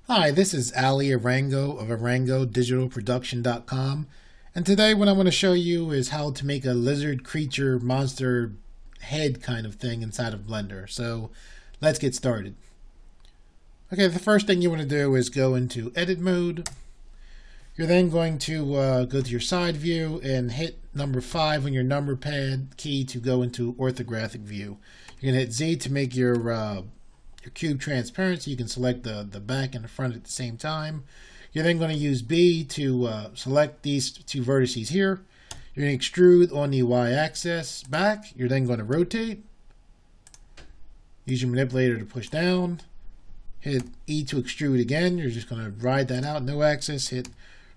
Hi, this is Ali Arango of ArangoDigitalProduction.com, and today what I want to show you is how to make a lizard creature monster head kind of thing inside of Blender. So let's get started. Okay, the first thing you want to do is go into edit mode. You're then going to go to your side view and hit number 5 on your number pad key to go into orthographic view. You're going to hit Z to make your cube transparent, so you can select the back and the front at the same time. You're then going to use B to select these two vertices here. You're going to extrude on the y-axis back. You're then going to rotate. Use your manipulator to push down. Hit E to extrude again. You're just going to ride that out, no axis. Hit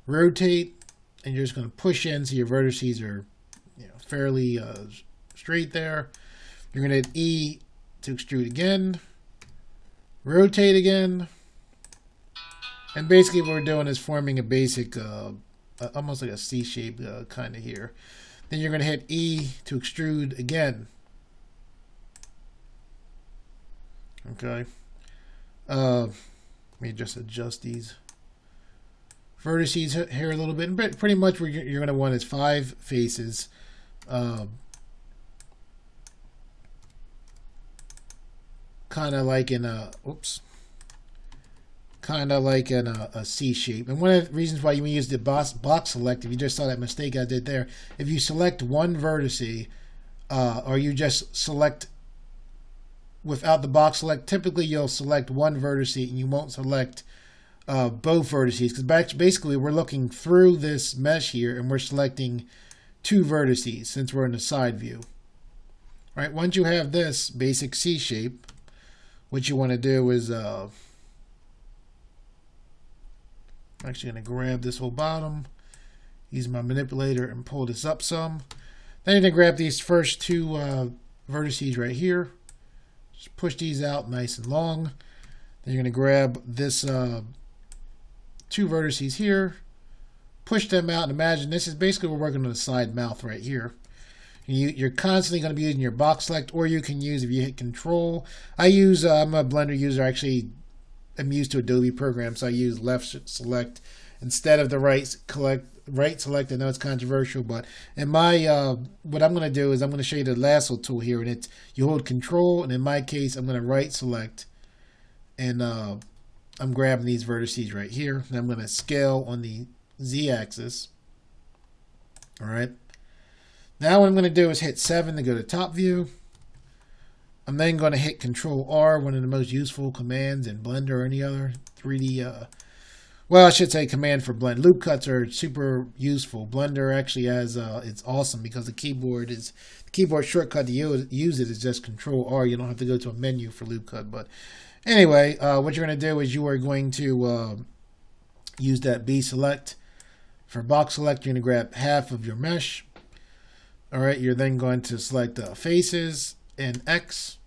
rotate, and you're just going to push in so your vertices are fairly straight there. You're going to hit E to extrude again. Rotate again. And basically what we're doing is forming a basic, almost like a C shape kind of here. Then you're going to hit E to extrude again. Okay. Let me just adjust these vertices here a little bit. And pretty much what you're going to want is 5 faces. Kind of like in a, kind of like in a C shape. And one of the reasons why you use the box select, if you just saw that mistake I did there, if you select one vertice, or you just select without the box select, typically you'll select one vertice and you won't select both vertices, because basically we're looking through this mesh here and we're selecting 2 vertices since we're in the side view. All right, once you have this basic C shape, what you want to do is I'm actually going to grab this whole bottom, use my manipulator and pull this up some. Then you're going to grab these first 2 vertices right here. Just push these out nice and long. Then you're going to grab this 2 vertices here, push them out, and imagine this is basically we're working on the side mouth right here. You're constantly going to be using your box select, or you can use, if you hit control, I'm a Blender user, actually I'm used to Adobe programs, so I use left select instead of the right select. I know it's controversial, but in my what I'm going to do is I'm going to show you the lasso tool here, and it's you hold control, and in my case I'm going to right select, and I'm grabbing these vertices right here, and I'm going to scale on the Z axis. All right. Now what I'm going to do is hit 7 to go to top view. I'm then going to hit Control R, one of the most useful commands in Blender or any other 3D. Well, I should say command for Blend. Loop cuts are super useful. Blender actually has it's awesome because the keyboard shortcut to use it is just Control R. You don't have to go to a menu for loop cut. But anyway, what you're going to do is you are going to use that B select. For box select, you're going to grab half of your mesh. All right, you're then going to select faces and X,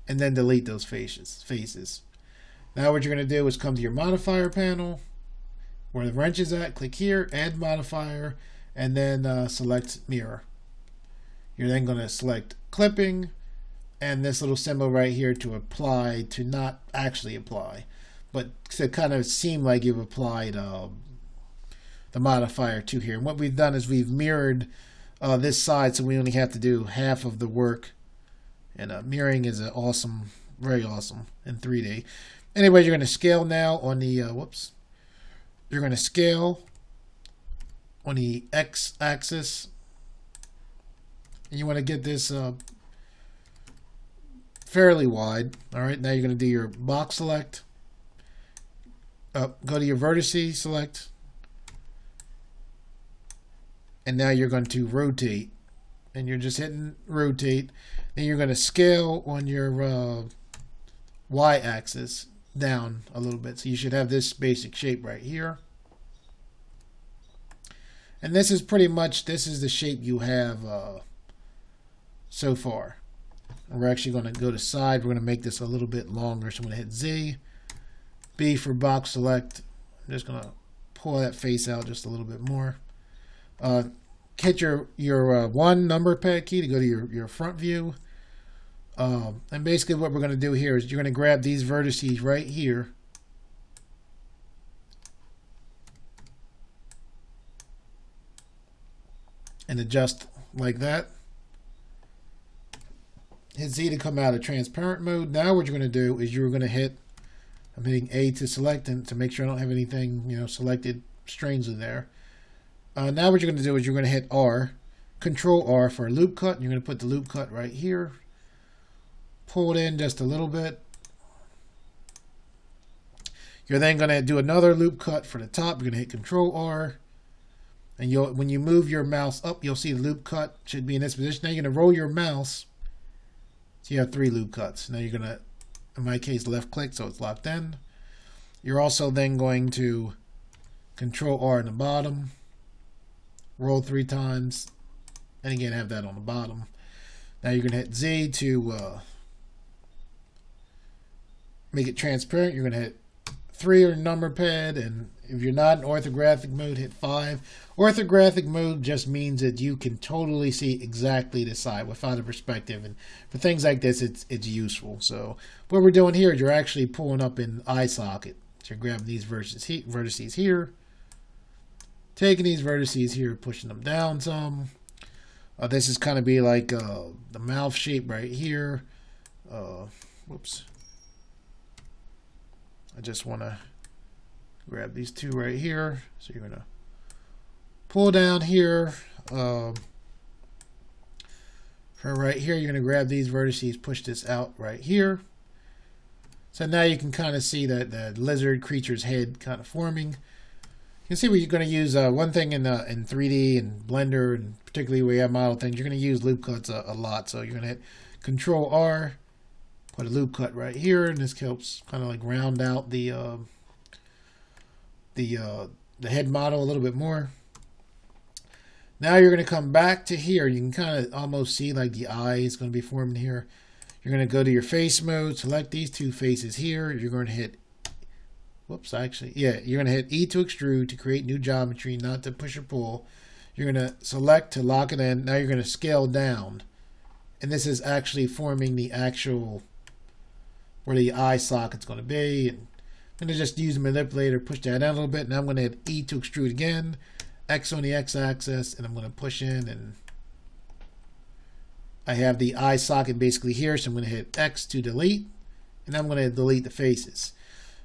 and then delete those faces. Now what you're going to do is come to your modifier panel, where the wrench is at, click here, add modifier, and then select mirror. You're then going to select clipping, and this little symbol right here to apply, to not actually apply, but to kind of seem like you've applied the modifier to here. And what we've done is we've mirrored this side, so we only have to do half of the work. And mirroring is awesome, very awesome in 3D. Anyway, you're going to scale now on the You're going to scale on the X axis, and you want to get this fairly wide. All right, now you're going to do your box select. Go to your vertice select. And now you're going to rotate, and you're just hitting rotate. Then you're going to scale on your y-axis down a little bit. So you should have this basic shape right here. And this is pretty much, this is the shape you have so far. And we're actually going to go to side. We're going to make this a little bit longer. So I'm going to hit Z, B for box select. I'm just going to pull that face out just a little bit more. Hit your 1 number pad key to go to your front view. And basically what we're going to do here is you're going to grab these vertices right here, and adjust like that. Hit Z to come out of transparent mode. Now what you're going to do is you're going to hit, I'm hitting A to select and to make sure I don't have anything, you know, selected strangely there. Now what you're going to do is you're going to hit R, Control R for a loop cut. And you're going to put the loop cut right here. Pull it in just a little bit. You're then going to do another loop cut for the top. You're going to hit Control R. And when you move your mouse up, you'll see the loop cut should be in this position. Now you're going to roll your mouse. So you have 3 loop cuts. Now you're going to, in my case, left click so it's locked in. You're also then going to Control R in the bottom. Roll 3 times. And again, have that on the bottom. Now you're going to hit Z to make it transparent. You're going to hit 3 or number pad, and if you're not in orthographic mode, hit 5. Orthographic mode just means that you can totally see exactly the side without a perspective, and for things like this, it's useful. So what we're doing here is you're actually pulling up in eye socket. So you're grabbing these vertices here, taking these vertices here, pushing them down some. This is kind of be like the mouth shape right here. Whoops. I just want to grab these 2 right here. So you're going to pull down here. For right here, you're going to grab these vertices, push this out right here. So now you can kind of see that the lizard creature's head kind of forming. You can see where you're going to use one thing in 3D and Blender, and particularly where you have model things, you're going to use loop cuts a lot. So you're going to hit Control R. Put a loop cut right here, and this helps kind of like round out the head model a little bit more. Now you're going to come back to here. You can kind of almost see like the eye is going to be forming here. You're going to go to your face mode, select these 2 faces here. You're going to hit, whoops, actually, yeah, you're going to hit E to extrude to create new geometry, not to push or pull. You're going to select to lock it in. Now you're going to scale down, and this is actually forming the actual where the eye socket's going to be. And I'm going to just use the manipulator, push that down a little bit. Now I'm going to hit E to extrude again, X on the X-axis, and I'm going to push in, and I have the eye socket basically here, so I'm going to hit X to delete, and I'm going to delete the faces.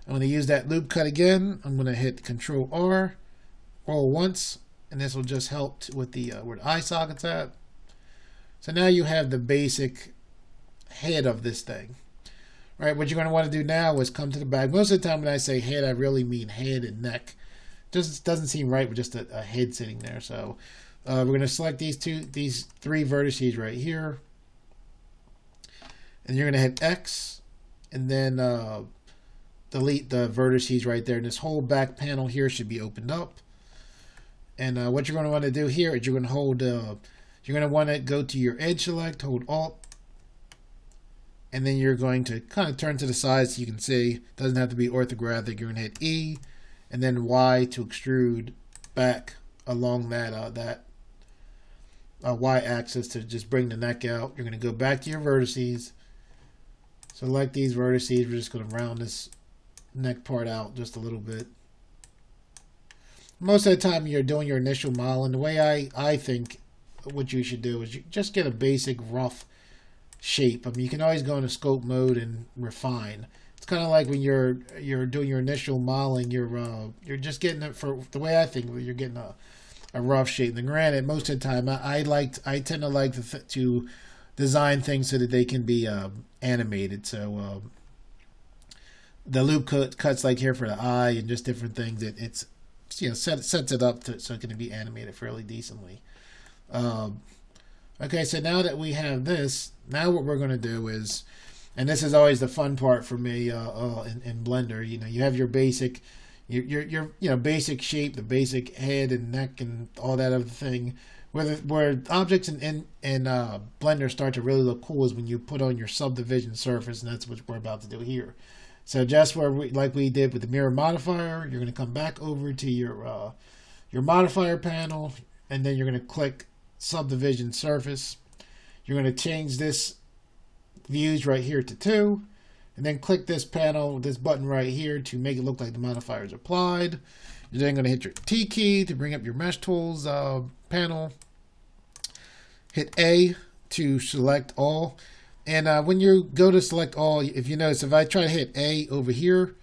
I'm going to use that loop cut again. I'm going to hit Control R, roll once, and this will just help with the where the eye socket's at. So now you have the basic head of this thing. All right, what you're going to want to do now is come to the back. Most of the time when I say head, I really mean head and neck. Just doesn't seem right with just a head sitting there. So we're going to select these 3 vertices right here. And you're going to hit X and then delete the vertices right there. And this whole back panel here should be opened up. And what you're going to want to do here is you're going to hold, you're going to want to go to your edge select, hold Alt, and then you're going to kind of turn to the side so you can see. It doesn't have to be orthographic. You're going to hit E and then Y to extrude back along that Y-axis to just bring the neck out. You're going to go back to your vertices. Select these vertices. We're just going to round this neck part out just a little bit. Most of the time you're doing your initial model, and the way I think what you should do is you just get a basic rough shape. I mean, you can always go into sculpt mode and refine. It's kind of like when you're doing your initial modeling, you're just getting it, for the way I think, you're getting a rough shape. And granted, most of the time I tend to like to design things so that they can be animated. So the loop cuts like here for the eye and just different things. It's sets it up so it can be animated fairly decently. Okay, so now that we have this, now what we're going to do is, and this is always the fun part for me in Blender. You have your basic, your basic shape, the basic head and neck and all that other thing. Where objects in Blender start to really look cool is when you put on your subdivision surface, and that's what we're about to do here. So just like we did with the mirror modifier, you're going to come back over to your modifier panel, and then you're going to click subdivision surface. You're going to change this views right here to 2, and then click this panel, this button right here to make it look like the modifier is applied. You're then going to hit your T key to bring up your mesh tools panel. hit A to select all. And when you go to select all, if you notice, if I try to hit A over here,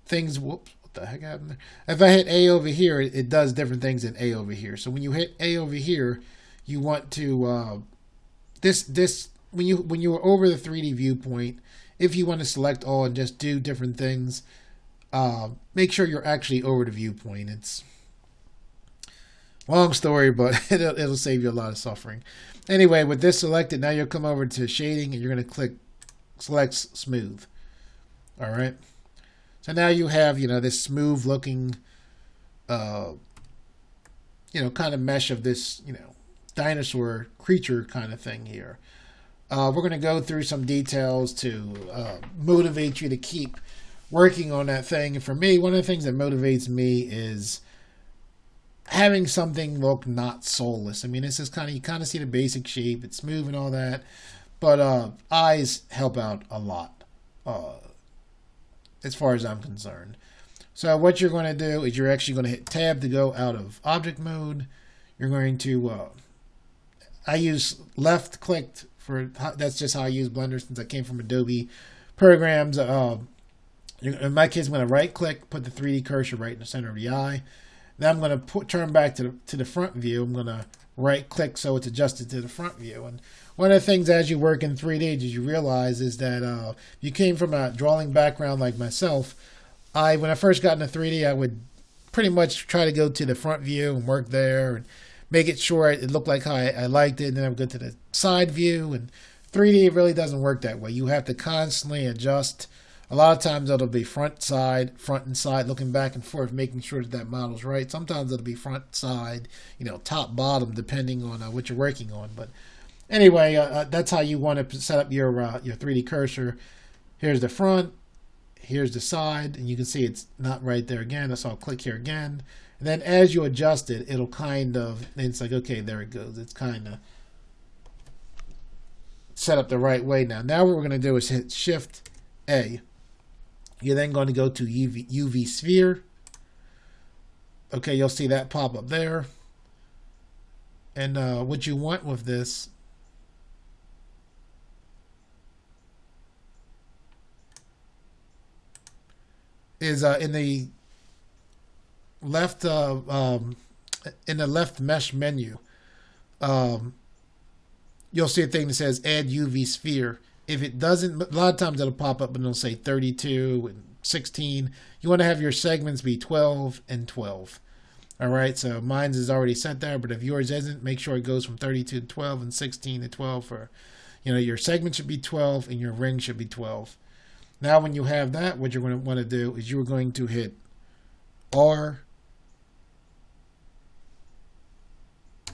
things, whoops, what the heck happened there? If I hit A over here, it does different things than A over here. So when you hit A over here, you want to, when you are over the 3D viewpoint, if you want to select all and just do different things, make sure you're actually over the viewpoint. It's a long story, but it'll save you a lot of suffering. Anyway, with this selected, now you'll come over to shading and you're going to select smooth. All right. So now you have, this smooth looking, kind of mesh of this, dinosaur creature kind of thing here. We're going to go through some details to motivate you to keep working on that thing. And for me, one of the things that motivates me is having something look not soulless. I mean, this is you kind of see the basic shape. It's smooth and all that. But eyes help out a lot as far as I'm concerned. So what you're going to do is you're actually going to hit Tab to go out of object mode. You're going to, I use left clicked that's just how I use Blender since I came from Adobe programs. In my case, I'm going to right click, put the 3D cursor right in the center of the eye. Then I'm going to turn back to the front view. I'm going to right click so it's adjusted to the front view. And one of the things as you work in 3D, as you realize, is that if you came from a drawing background like myself, when I first got into 3D, I would pretty much try to go to the front view and work there and make it sure it looked like how I liked it. And then I would go to the side view. And 3D, it really doesn't work that way. You have to constantly adjust. A lot of times it'll be front and side, looking back and forth, making sure that model's right. Sometimes it'll be front, side, top, bottom, depending on what you're working on. But anyway, that's how you want to set up your 3D cursor. Here's the front, here's the side, and you can see it's not right there again. So I'll click here again. And then as you adjust it, it'll it's like, okay, there it goes. It's kind of set up the right way now. Now what we're going to do is hit Shift A. You're then going to go to UV sphere. Okay, you'll see that pop up there. And what you want with this is in the left mesh menu. You'll see a thing that says Add UV sphere. If it doesn't, a lot of times it'll pop up and it'll say 32 and 16. You want to have your segments be 12 and 12. All right, so mine's is already set there, but if yours isn't, make sure it goes from 32 to 12 and 16 to 12 for, your segment should be 12 and your ring should be 12. Now when you have that, what you're going to want to do is you're going to hit R,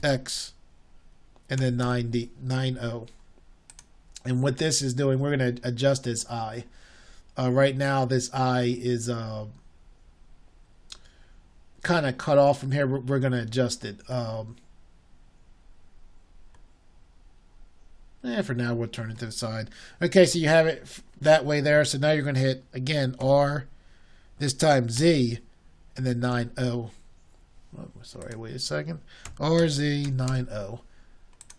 X, and then 90. And what this is doing, we're going to adjust this eye. Right now, this eye is kind of cut off from here. We're going to adjust it. For now, we'll turn it to the side. Okay, so you have it that way there. So now you're going to hit, again, R, this time Z, and then 90. Oh, sorry, wait a second. RZ 90.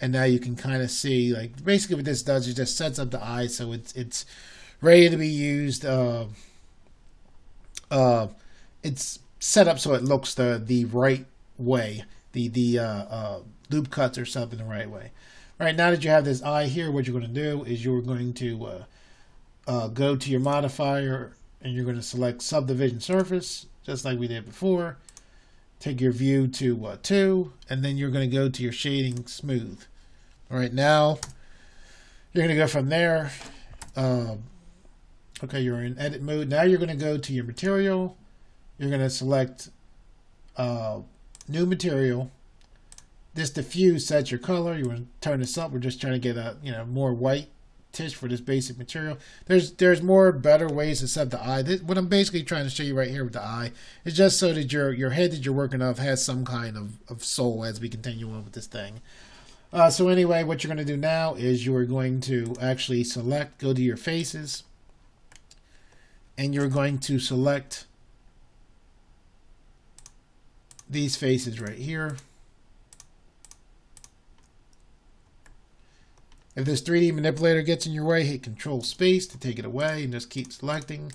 And now you can kind of see, like, basically what this does is just sets up the eye so it's ready to be used. It's set up so it looks the right way. The loop cuts or something the right way. All right, now that you have this eye here, what you're going to do is you're going to go to your modifier and you're going to select subdivision surface, just like we did before. Take your view to 2, and then you're going to go to your shading smooth. All right, now you're going to go from there. Okay, you're in edit mode. Now you're going to go to your material. You're going to select new material. This diffuse sets your color. You want to turn this up. We're just trying to get a more white-ish for this basic material. There's more better ways to set the eye. What I'm basically trying to show you right here with the eye is just so that your head that you're working off has some kind of soul as we continue on with this thing. So anyway, what you're going to do now is you're going to actually go to your faces, and you're going to select these faces right here. If this 3D manipulator gets in your way, hit Control Space to take it away and just keep selecting.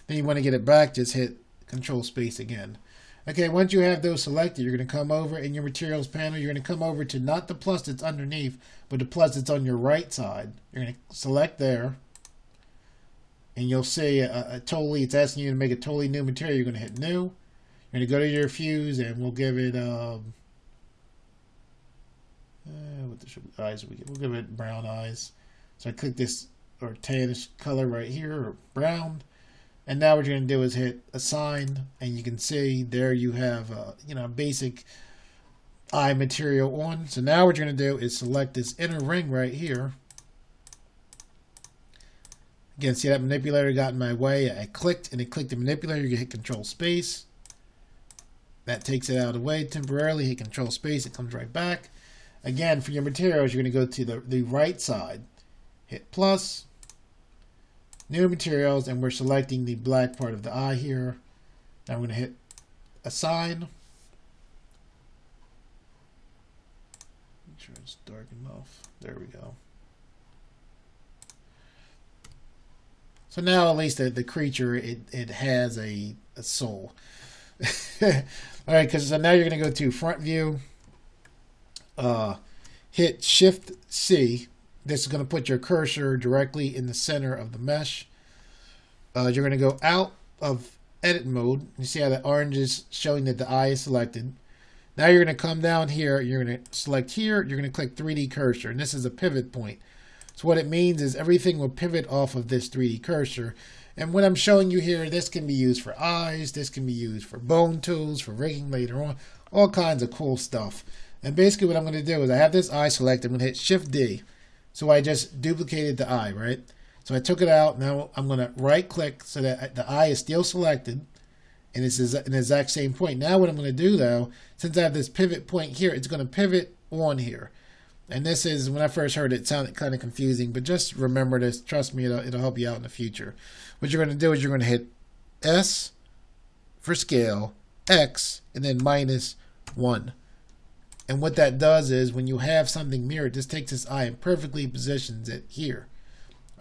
Then you want to get it back, just hit Control Space again. Okay, once you have those selected, you're going to come over in your materials panel. You're going to come over to not the plus that's underneath, but the plus that's on your right side. You're going to select there. And you'll see it's asking you to make a totally new material. You're going to hit New. You're going to go to your fuse, and we'll give it what the eyes we get? We'll give it brown eyes. So I click this or tannish color right here, or brown. And now what you're going to do is hit Assign, and you can see there you have basic eye material on. So now what you're going to do is select this inner ring right here. Again, see that manipulator got in my way. I clicked, and it clicked the manipulator. You can hit Control Space. That takes it out of the way temporarily. Hit Control Space. It comes right back. Again, for your materials, you're going to go to the right side. Hit plus. New materials, and we're selecting the black part of the eye here. Now we're going to hit Assign. Make sure it's dark enough. There we go. So now at least the creature, it has a soul. All right, so now you're going to go to front view. Hit Shift C. This is going to put your cursor directly in the center of the mesh. You're going to go out of edit mode. You see how the orange is showing that the eye is selected. Now you're going to come down here. You're going to select here. You're going to click 3D cursor, and this is a pivot point. So what it means is everything will pivot off of this 3D cursor. And what I'm showing you here, this can be used for eyes. This can be used for bone tools, for rigging later on. All kinds of cool stuff. And basically what I'm going to do is I have this eye selected. I'm going to hit Shift D. So I just duplicated the eye, right? So I took it out. Now I'm going to right click so that the eye is still selected. And it's in the exact same point. Now what I'm going to do though, since I have this pivot point here, it's going to pivot on here. And this is, when I first heard it, it sounded kind of confusing, but just remember this. Trust me, it'll help you out in the future. What you're going to do is you're going to hit S for scale, X, and then -1. And what that does is when you have something mirrored, this takes this eye and perfectly positions it here.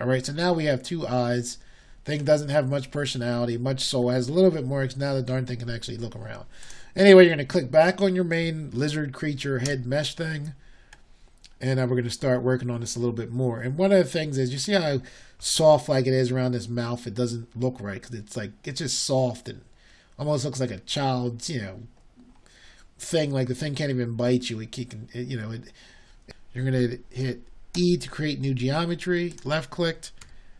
All right, so now we have two eyes. Thing doesn't have much personality, much soul. It has a little bit more because now the darn thing can actually look around. Anyway, you're going to click back on your main lizard creature head mesh thing. And we're going to start working on this a little bit more. And one of the things is, you see how soft like it is around this mouth? It doesn't look right because it's just soft and almost looks like a child's, thing. Like the thing can't even bite you. You're going to hit E to create new geometry. Left clicked.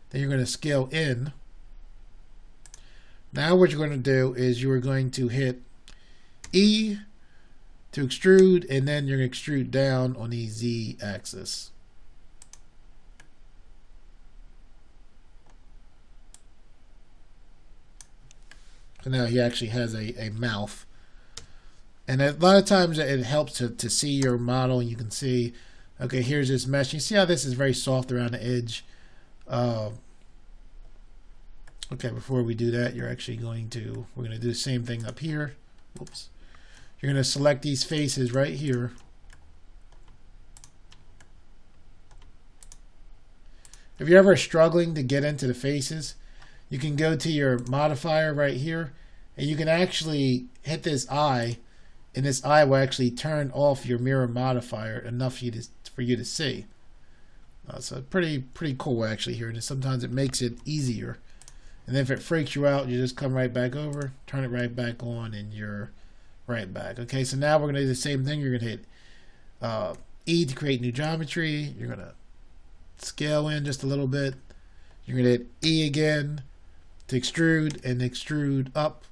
Then you're going to scale in. Now what you're going to do is you are going to hit E to extrude, and then you're going to extrude down on the Z axis. So now he actually has a mouth. And a lot of times it helps to see your model. You can see, okay, here's this mesh. You see how this is very soft around the edge. Okay, before we do that, we're going to do the same thing up here. Whoops. You're going to select these faces right here. If you're ever struggling to get into the faces, you can go to your modifier right here, and you can actually hit this eye, and this eye will actually turn off your mirror modifier enough for you to see. So pretty cool actually here, and sometimes it makes it easier. And then if it freaks you out, you just come right back over, turn it right back on, and you're right back. Okay, so now we're going to do the same thing. You're going to hit E to create new geometry. You're going to scale in just a little bit. You're going to hit E again to extrude, and extrude up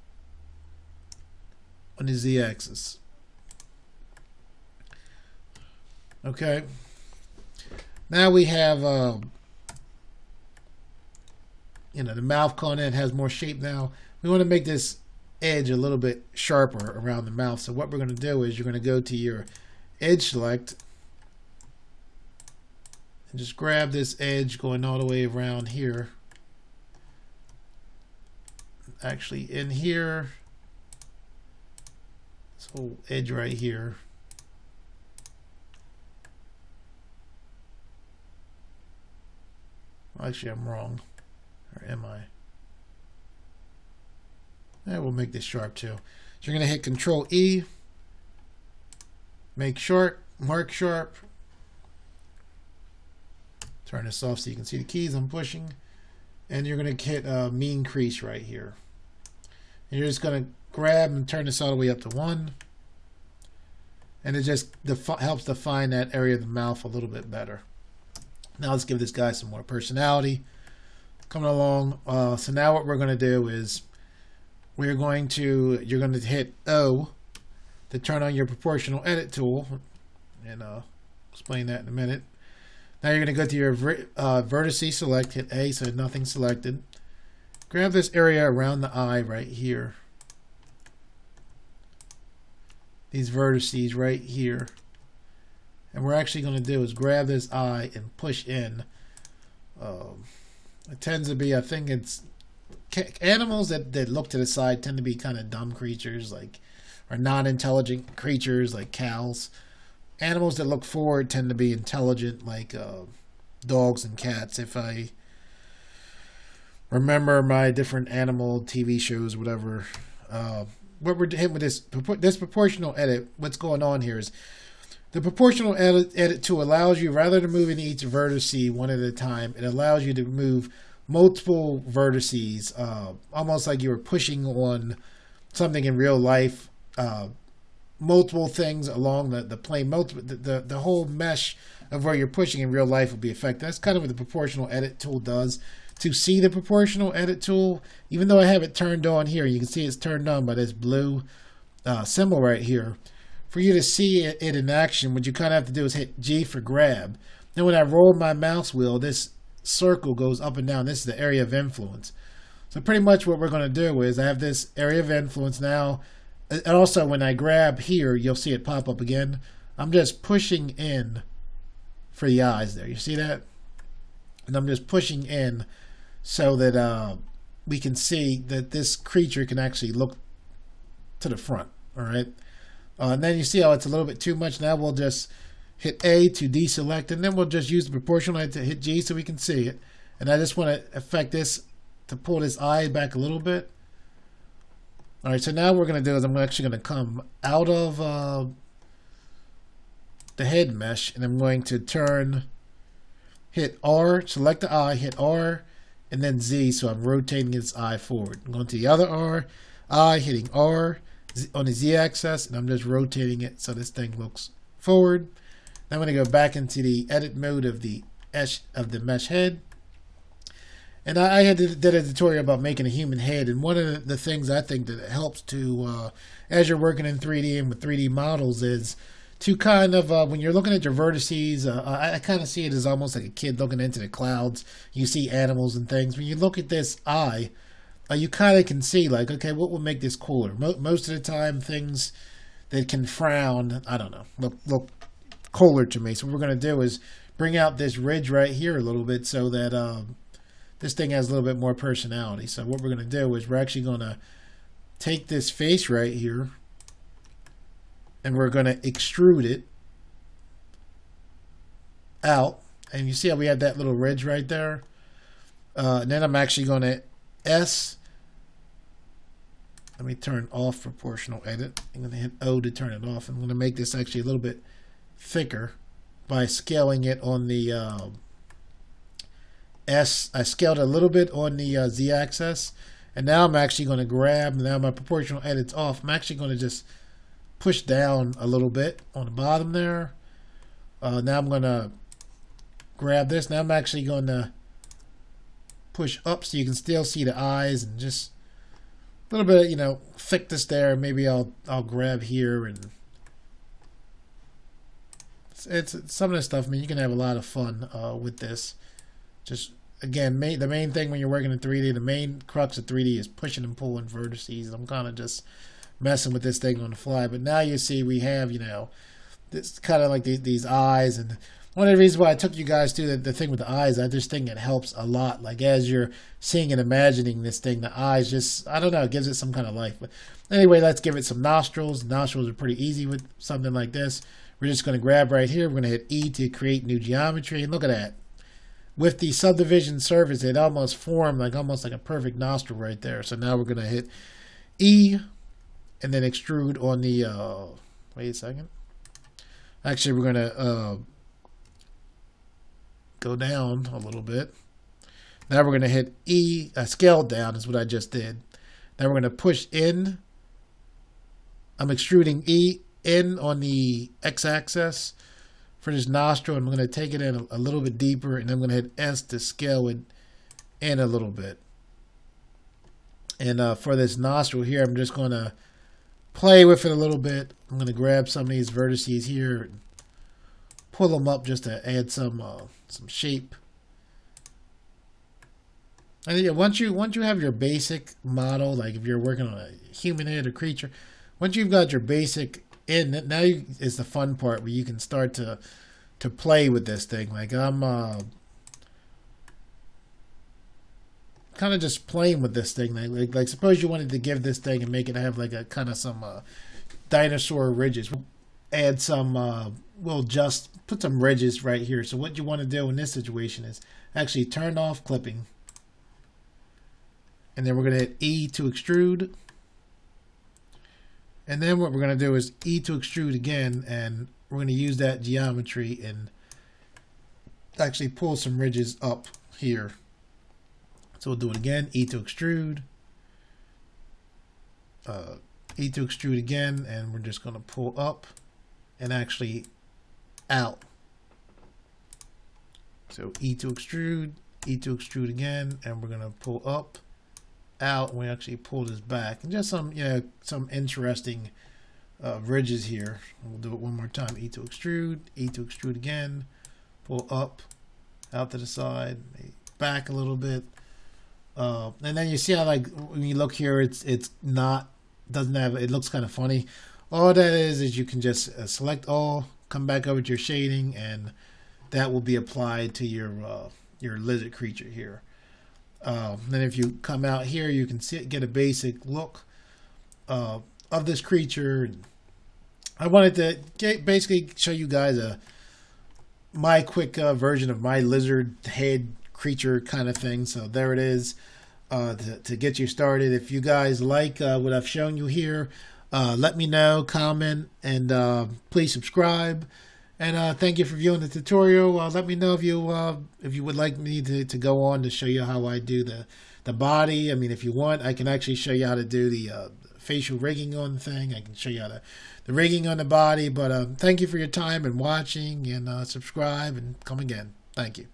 on the Z axis. Okay. Now we have the mouth coming in, has more shape now. We want to make this edge a little bit sharper around the mouth. So what we're going to do is you're going to go to your edge select and just grab this edge going all the way around here. Actually in here, this whole edge right here. Actually, I'm wrong. Or am I? Yeah, we'll make this sharp too. So you're going to hit Control E, make sharp, mark sharp. Turn this off so you can see the keys I'm pushing. And you're going to hit mean crease right here. And you're just going to grab and turn this all the way up to 1. And it just helps define that area of the mouth a little bit better. Now let's give this guy some more personality. Coming along. So now what we're going to do is you're going to hit O to turn on your proportional edit tool, and I'll explain that in a minute. Now you're going to go to your vertices select, hit A so nothing's selected. Grab this area around the eye right here. These vertices right here. And what we're actually going to do is grab this eye and push in. It tends to be, I think it's animals that look to the side tend to be kind of dumb creatures, like, or non-intelligent creatures like cows. Animals that look forward tend to be intelligent, like dogs and cats. If I remember my different animal TV shows, whatever. What we're hitting with this proportional edit, what's going on here is the proportional edit tool allows you, rather than moving each vertice one at a time, it allows you to move multiple vertices, almost like you were pushing on something in real life, multiple things along the plane, the whole mesh of where you're pushing in real life will be affected. That's kind of what the proportional edit tool does. To see the proportional edit tool, even though I have it turned on here, you can see it's turned on by this blue symbol right here. For you to see it in action, what you kind of have to do is hit G for grab. Then when I roll my mouse wheel, this circle goes up and down. This is the area of influence. So pretty much what we're going to do is I have this area of influence now. And also when I grab here, you'll see it pop up again. I'm just pushing in for the eyes there. You see that? And I'm just pushing in so that we can see that this creature can actually look to the front. All right. And then you see how it's a little bit too much. Now we'll just hit A to deselect, and then we'll just use the proportional to hit G so we can see it. And I just want to affect this to pull this eye back a little bit. All right, so now what we're going to do is I'm actually going to come out of the head mesh, and I'm going to hit R, select the eye, hit R, and then Z, so I'm rotating its eye forward. I'm going to the other eye, hitting R on the Z axis, and I'm just rotating it so this thing looks forward. Then I'm going to go back into the edit mode of the mesh head. And I did a tutorial about making a human head, and one of the things I think that helps to, as you're working in 3D and with 3D models, is to kind of, when you're looking at your vertices, I kind of see it as almost like a kid looking into the clouds. You see animals and things. When you look at this eye, you kind of can see, like, okay, what will make this cooler? Most of the time, things that can frown, I don't know, look cooler to me. So what we're going to do is bring out this ridge right here a little bit so that this thing has a little bit more personality. So what we're going to do is we're actually going to take this face right here and we're going to extrude it out. And you see how we have that little ridge right there? And then I'm actually going to let me turn off proportional edit. I'm going to hit O to turn it off. I'm going to make this actually a little bit thicker by scaling it on the S. I scaled it a little bit on the Z axis, and now I'm actually going to grab, now my proportional edit's off. I'm actually going to just push down a little bit on the bottom there. Now I'm going to grab this. Now I'm actually going to push up so you can still see the eyes, and just a little bit, you know, thickness there. Maybe I'll grab here, and it's some of this stuff. I mean, you can have a lot of fun with this. Just again, the main thing when you're working in 3D, the main crux of 3D is pushing and pulling vertices. I'm kind of just messing with this thing on the fly, but now you see we have, you know, this kind of like these eyes. And one of the reasons why I took you guys to the thing with the eyes, I just think it helps a lot. Like as you're seeing and imagining this thing, the eyes just, I don't know, it gives it some kind of life. But anyway, let's give it some nostrils. Nostrils are pretty easy with something like this. We're just going to grab right here. We're going to hit E to create new geometry, and look at that. with the subdivision surface, it almost formed like almost like a perfect nostril right there. So now we're going to hit E and then extrude on the, wait a second. Actually, we're going to go down a little bit. Now we're going to hit E, scale down is what I just did. Now we're going to push in. I'm extruding E in on the x-axis for this nostril, and I'm going to take it in a little bit deeper, and I'm going to hit S to scale it in a little bit. And for this nostril here, I'm just going to play with it a little bit. I'm going to grab some of these vertices here and pull them up just to add some shape. And yeah, once you have your basic model, like if you're working on a humanoid or creature, once you've got your basic in, now is the fun part where you can start to play with this thing. Like I'm kind of just playing with this thing. Like suppose you wanted to give this thing and make it have like a kind of some dinosaur ridges. Add some, we'll just put some ridges right here. So what you want to do in this situation is actually turn off clipping. And then we're going to hit E to extrude. And then what we're going to do is E to extrude again. And we're going to use that geometry and actually pull some ridges up here. So we'll do it again. E to extrude. E to extrude again. And we're just going to pull up and actually out. So E to extrude. E to extrude again. And we're going to pull up. Out, and we actually pull this back, and just some some interesting ridges here. We'll do it one more time. E to extrude again, pull up, out to the side, back a little bit, and then you see how like when you look here, it looks kind of funny. All that is you can just select all, come back over to your shading, and that will be applied to your lizard creature here. Then if you come out here, you can get a basic look of this creature. I wanted to basically show you guys my quick version of my lizard head creature kind of thing. So there it is to get you started. If you guys like what I've shown you here, let me know, comment, and please subscribe. And thank you for viewing the tutorial. Let me know if you would like me to go on to show you how I do the body. I mean, if you want, I can actually show you how to do the facial rigging on the thing. I can show you how the rigging on the body. But thank you for your time and watching, and subscribe and come again. Thank you.